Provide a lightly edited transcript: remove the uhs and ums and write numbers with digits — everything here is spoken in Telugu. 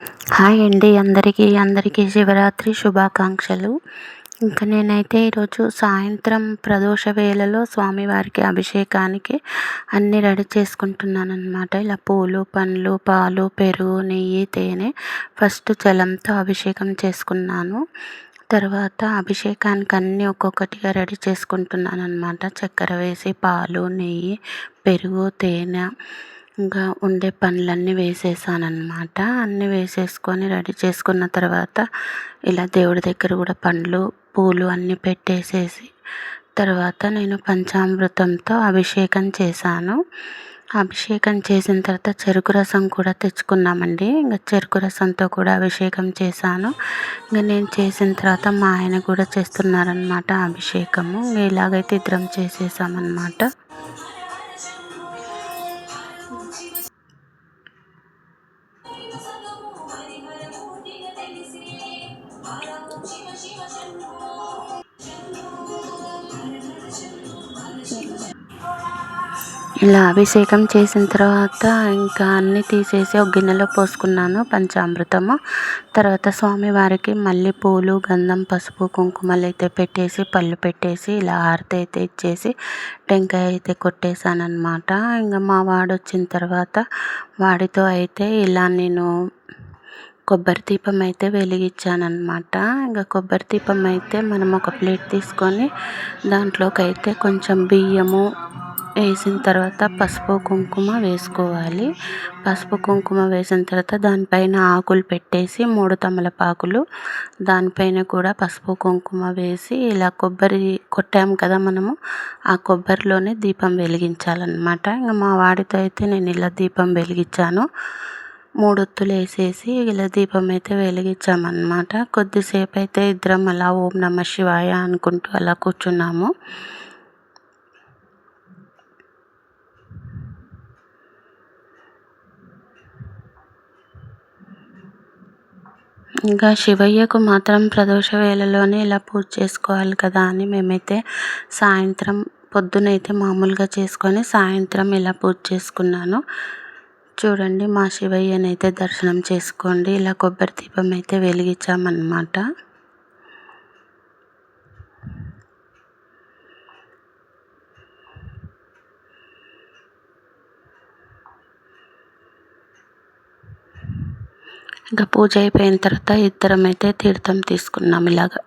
హాయ్ అండి అందరికీ శివరాత్రి శుభాకాంక్షలు. ఇంకా నేనైతే ఈరోజు సాయంత్రం ప్రదోష వేళలో స్వామివారికి అభిషేకానికి అన్నీ రెడీ చేసుకుంటున్నానన్నమాట. ఇలా పూలు, పండ్లు, పాలు, పెరుగు, నెయ్యి, తేనె ఫస్ట్ జలంతో అభిషేకం చేసుకున్నాను. తర్వాత అభిషేకానికి అన్నీ ఒక్కొక్కటిగా రెడీ చేసుకుంటున్నానన్నమాట. చక్కెర వేసి పాలు, నెయ్యి, పెరుగు, తేనె ఇంకా ఉండే పండ్లన్నీ వేసేసానన్నమాట. అన్నీ వేసేసుకొని రెడీ చేసుకున్న తర్వాత ఇలా దేవుడి దగ్గర కూడా పండ్లు, పూలు అన్నీ పెట్టేసేసి తర్వాత నేను పంచామృతంతో అభిషేకం చేశాను. అభిషేకం చేసిన తర్వాత చెరుకు రసం కూడా తెచ్చుకున్నామండి. ఇంకా చెరుకు రసంతో కూడా అభిషేకం చేశాను. ఇంకా నేను చేసిన తర్వాత మా ఆయన కూడా చేస్తున్నారనమాట అభిషేకము. ఇలాగైతే ఇద్దరం చేసేసామన్నమాట. ఇలా అభిషేకం చేసిన తర్వాత ఇంకా అన్నీ తీసేసి ఒక గిన్నెలో పోసుకున్నాను పంచామృతము. తర్వాత స్వామివారికి మళ్ళీ పూలు, గంధం, పసుపు, కుంకుమలు అయితే పెట్టేసి పళ్ళు పెట్టేసి ఇలా హారతి అయితే ఇచ్చేసి టెంకాయ అయితే కొట్టేశానమాట. ఇంకా మా వాడు వచ్చిన తర్వాత వాడితో అయితే ఇలా నేను కొబ్బరి దీపం అయితే వెలిగించానమాట. ఇంకా కొబ్బరి దీపం అయితే మనం ఒక ప్లేట్ తీసుకొని దాంట్లోకి అయితే కొంచెం బియ్యము వేసిన తర్వాత పసుపు, కుంకుమ వేసుకోవాలి. పసుపు, కుంకుమ వేసిన తర్వాత దానిపైన ఆకులు పెట్టేసి 3 తమలపాకులు దానిపైన కూడా పసుపు, కుంకుమ వేసి ఇలా కొబ్బరి కొట్టాము కదా మనము, ఆ కొబ్బరిలోనే దీపం వెలిగించాలన్నమాట. ఇంకా మా వాడితో అయితే నేను ఇలా దీపం వెలిగించాను. 3 ఒత్తులు వేసేసి ఇలా దీపం అయితే వెలిగించామన్నమాట. కొద్దిసేపు అయితే ఇద్దరం అలా ఓం నమః శివాయ అనుకుంటూ అలా కూర్చున్నాము. ఇంకా శివయ్యకు మాత్రం ప్రదోష వేళలోనే ఇలా పూజ చేసుకోవాలి కదా అని మేమైతే సాయంత్రం పొద్దునైతే మామూలుగా చేసుకొని సాయంత్రం ఇలా పూజ చేసుకున్నాను. చూడండి మా శివయ్యనైతే దర్శనం చేసుకోండి. ఇలా కొబ్బరి దీపం అయితే వెలిగించామన్నమాట. ఇంకా పూజ అయిపోయిన తర్వాత ఇద్దరం అయితే తీర్థం తీసుకున్నాం ఇలాగా.